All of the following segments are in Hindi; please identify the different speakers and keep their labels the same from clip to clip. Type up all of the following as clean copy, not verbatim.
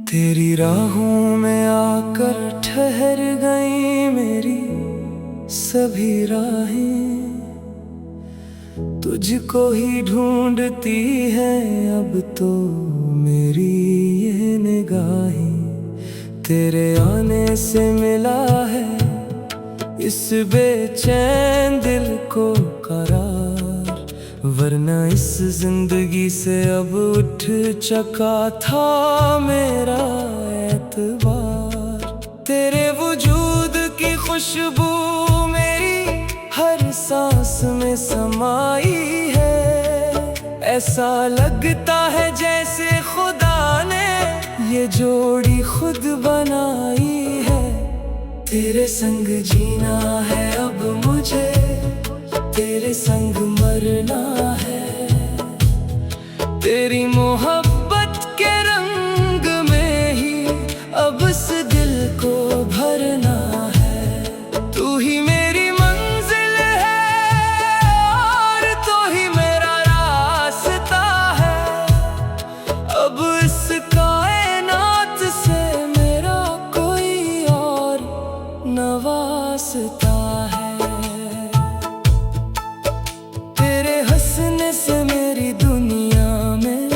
Speaker 1: तेरी राहों में आकर ठहर गई मेरी सभी राहें, तुझको ही ढूंढती है अब तो मेरी ये निगाहें। तेरे आने से मिला है इस बेचैन दिल को करार, वरना इस जिंदगी से अब उठ चुका था मेरा एतबार। तेरे वजूद की खुशबू मेरी हर सांस में समाई है, ऐसा लगता है जैसे खुदा ने ये जोड़ी खुद बनाई है। तेरे संग जीना है अब मुझे, तेरे संग मरना है, तेरी मोहब्बत के रंग में ही अब इस दिल को भरना है। तू ही मेरी मंजिल है और तू ही मेरा रास्ता है, अब इस कायनात से मेरा कोई और न वास्ता है। तेरे हंसने से मेरी दुनिया में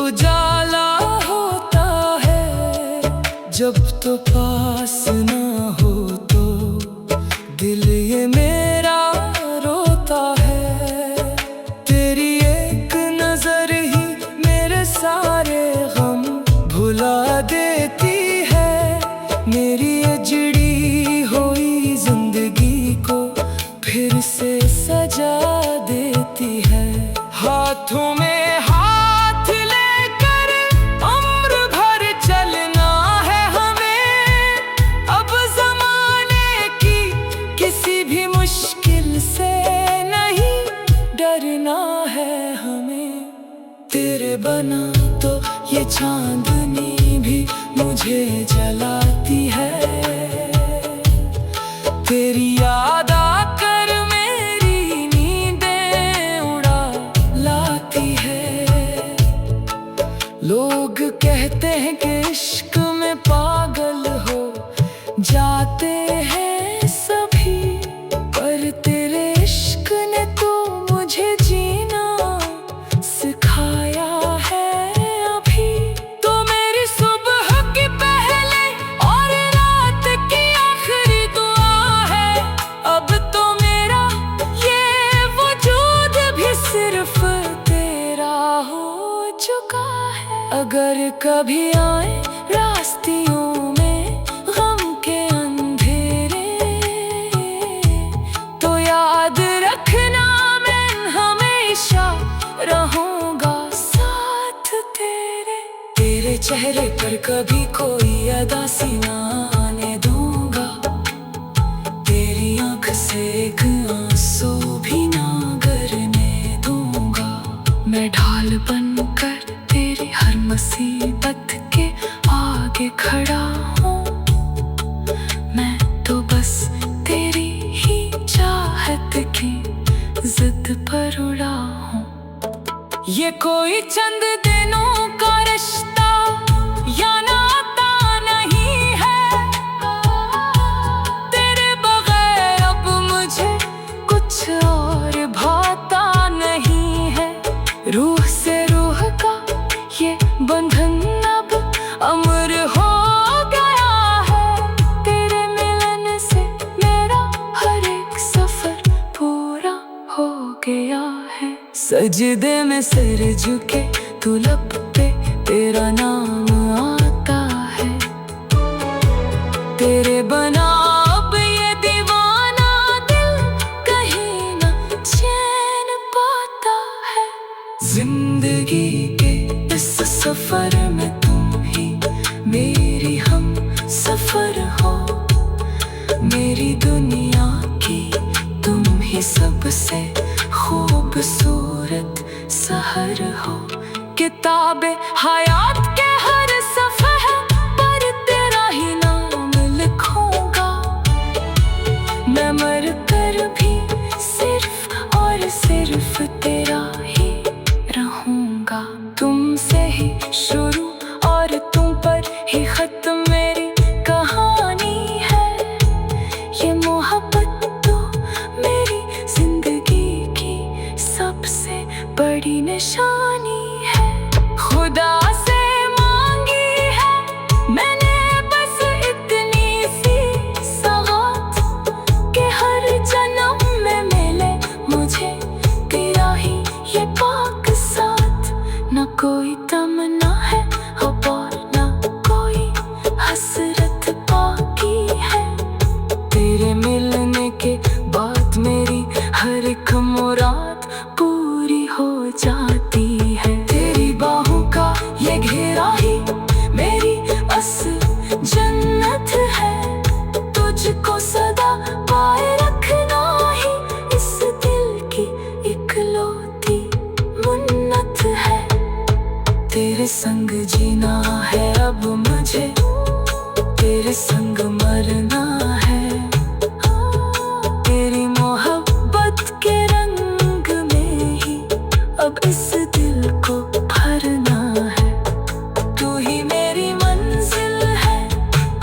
Speaker 1: उजाला होता है, जब तो पास ना हो तो दिल ये मेरा रोता है। तेरी एक नजर ही मेरे सारे गम भुला देती है, मेरी अजड़ी हुई जिंदगी को फिर से सजा देती है। हाथों में हाथ लेकर उम्र भर चलना है हमें, अब जमाने की किसी भी मुश्किल से नहीं डरना है हमें। तेरे बना तो ये चांदनी भी मुझे जलाती है, तेरी याद आकर मेरी नींदें उड़ा लाती है। लोग कहते हैं कि इश्क में पागल हो जाते हैं सभी, पर तेरे इश्क ने तो मुझे जीना सिखाया है अभी। तो मेरी सुबह की पहले और रात की आखिरी दुआ है, अब तो मेरा ये वजूद भी सिर्फ तेरा हो चुका है। अगर कभी आए रास्तियों में गम के अंधेरे, तो याद रखना मैं हमेशा रहूंगा साथ तेरे। तेरे चेहरे पर कभी कोई अदासी ना आने दूंगा, तेरी आंख से एक आंसू भी ना गिरने दूंगा। मैं ढाल बनकर तेरी हर मुसीबत के आगे खड़ा हूँ, मैं तो बस तेरी ही चाहत की जिद पर उड़ा हूँ। ये कोई चंद दिनों का रिश्ता या नाता नहीं है, तेरे बगैर अब मुझे कुछ और भाता नहीं है। रूह से रूह का ये बंधन अब अमर हो गया है, तेरे मिलन से मेरा हर एक सफर पूरा हो गया है। सजदे में सिर झुके तू लब पे तेरा नाम आता है, तेरे बना अब ये दीवाना दिल कहीं न चैन पाता है। जिंदगी के इस सफर में तुम ही मेरी हम सफर हो, मेरी दुनिया की तुम ही सबसे खूबसूरत सहर हो। किताबे हयात के हर सफ़ह पर तेरा ही नाम लिखूंगा, मैं मर कर भी सिर्फ और सिर्फ तेरा ही रहूंगा। तुमसे ही शुरू और तुम पर बड़ी निशानी है। खुदा से मांगी है मैंने बस इतनी सी सौगात कि हर जन्म में मिले मुझे तेरा ही ये पाक साथ। न कोई तमन्ना है अब और न कोई हसरत बाकी है। तेरे मिलने के बाद मेरी हर एक मुराद पूरी हो जाती है। तेरी बाहों का ये घेरा ही मेरी असल जन्नत है। तुझको सदा पाए रखना ही इस दिल की इकलौती मुन्नत है। तेरे संग जीना है अब मुझे, तेरे संग मरना है। तेरी मोहब्बत के रंग में ही अब इस दिल को भरना है। तू ही मेरी मंजिल है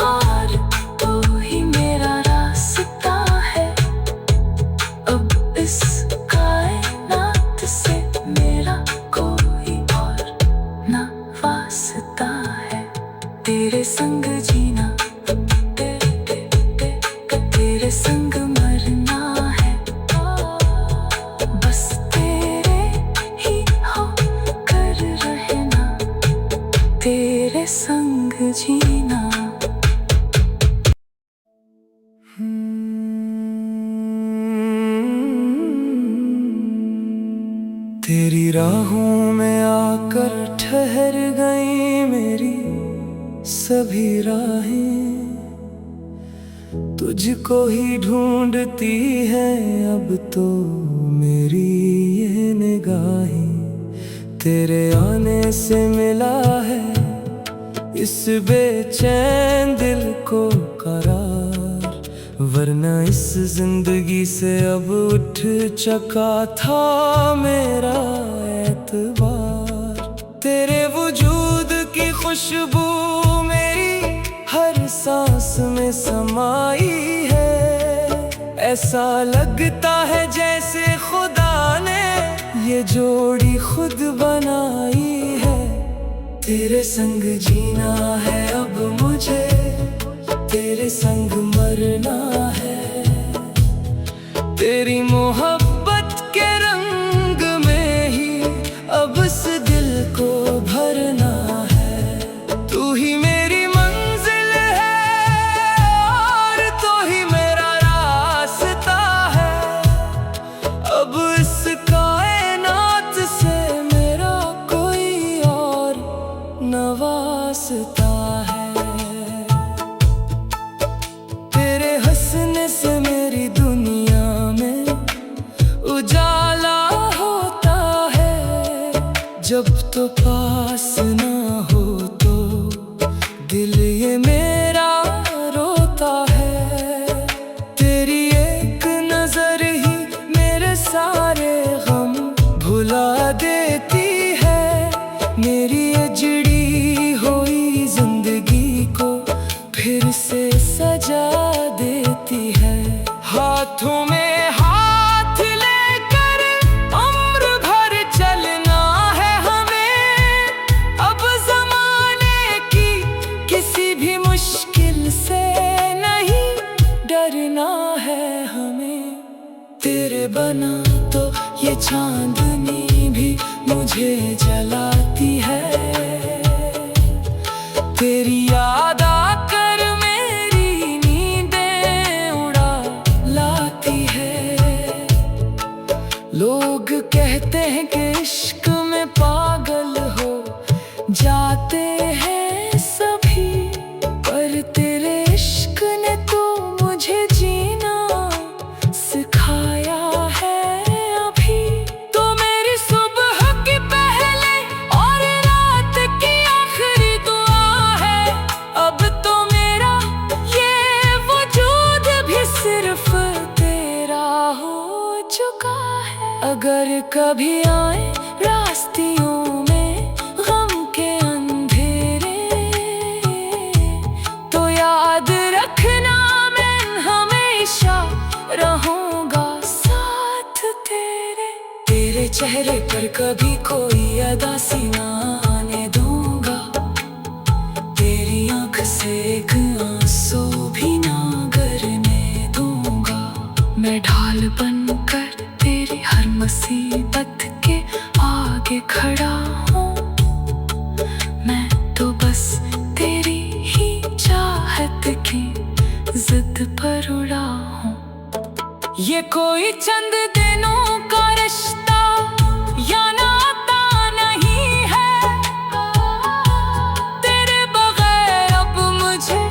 Speaker 1: और तू ही मेरा रास्ता है। अब इस कायनात से मेरा कोई और ना वास्ता है। तेरे संग जीना, तेरे संग मरना है। बस तेरे ही हो कर रहना, तेरे संग जीना।
Speaker 2: तेरी राहों में आकर ठहर गई मेरी सभी राहें। तुझको ही ढूंढती है अब तो मेरी ये निगाहें। तेरे आने से मिला है इस बेचैन दिल को करार, वरना इस जिंदगी से अब उठ चुका था मेरा एतबार। तेरे वजूद की खुशबू मेरी हर सांस में समाई है। ऐसा लगता है जैसे खुदा ने ये जोड़ी खुद बनाई है। तेरे संग जीना है अब मुझे, तेरे संग मरना है। तेरी मोहब्बत के रंग में ही अब इस दिल को भरना है। तू ही मेरी मंजिल है और तू ही मेरा रास्ता है। अब इस कायनात से मेरा कोई और न वास्ता है। तेरे हंसने से मेरी दुनिया में उजाला होता है। जब तो पास ना हो तो दिल ये मेरा रोता है। तेरी एक नजर ही मेरे सारे गम भुला देती है। मेरी ये जिड़ी हुई जिंदगी को फिर से सजा देती है। हाथों में हाथ लेकर उम्र भर चलना है हमें। अब जमाने की किसी भी मुश्किल से नहीं डरना है हमें। तेरे बना तो ये चांदनी भी मुझे जलाती है। तेरी याद आकर मेरी नींदें उड़ा लाती है। लोग कहते हैं कि इश्क में पागल हो जाते हैं सभी, पर तेरे इश्क ने तो मुझे जीना सिखाया है अभी। तो मेरी सुबह की पहले और रात की आखिरी दुआ है। अब तो मेरा ये वजूद भी सिर्फ तेरा हो चुका है। अगर कभी आए रास्तियों में गम के अंधेरे, तो याद रखना मैं हमेशा रहूंगा साथ तेरे। तेरे चेहरे पर कभी कोई उदासी ना आने दूंगा, तेरी आंख से एक आंसू भी ना गिरने दूंगा। मैं ढाल बनकर तेरी हर मुसीबत के आगे खड़ा हूँ, मैं तो बस तेरी ही चाहत की जिद पर उड़ा हूँ। ये कोई चंद दिनों का रिश्ता या नाता नहीं है, तेरे बगैर अब मुझे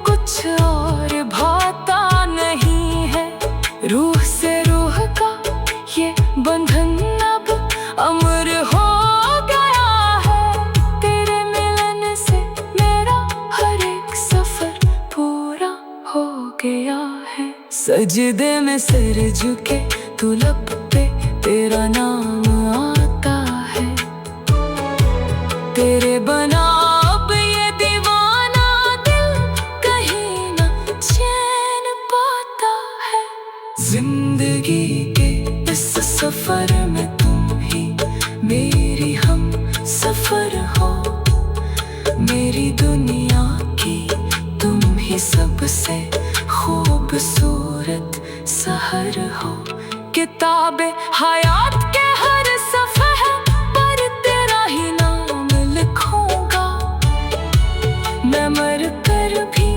Speaker 2: कुछ और भाता नहीं है। रूह से रूह का ये बंधन अब अमर हो गया है, तेरे मिलन से मेरा हर एक सफर पूरा हो गया है। सजदे में सिर झुके तू लब पे तेरा नाम आता है, तेरे बना अब ये दीवाना दिल कहीं ना चैन पाता है। जिंदगी के इस सफर में तुम ही मेरी हम सफर हो, मेरी दुनिया की तुम ही सबसे खूबसूरत सहर हो। किताबे हयात के हर सफ़े पर तेरा ही नाम लिखूंगा, मैं मर कर भी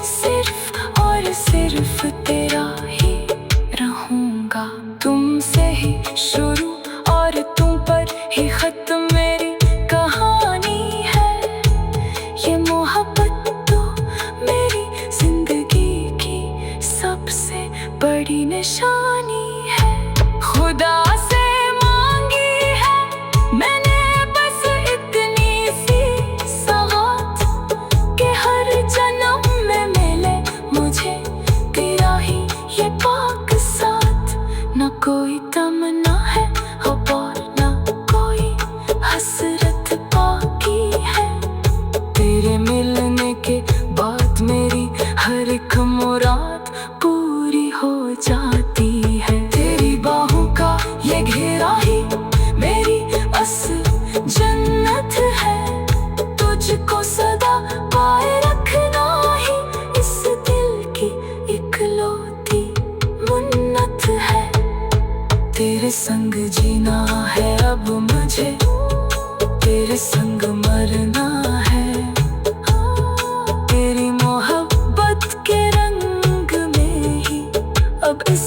Speaker 2: सिर्फ और सिर्फ तेरा ही रहूंगा। तुमसे ही शुरू और तुम पर ही खत्म मेरी कहानी है, ये मोहब्बत तो मेरी जिंदगी की सबसे बड़ी निशानी है। खुदा से मांगी है मैंने बस इतनी सी सौगात कि हर जन्म में मिले मुझे तेरा ही ये पाक साथ। न कोई तमन्ना है और न कोई हसरत बाकी है, तेरे मिलने के बाद मेरी हर एक मुराद पूरी हो जाती है। तेरी बाहों का ये घेरा ही मेरी असल जन्नत है, तुझको सदा पाए रखना ही इस दिल की इकलौती मुन्नत है। तेरे संग जीना है अब मुझे, तेरे संग मरना है, तेरी मोहब्बत के रंग में ही अब इस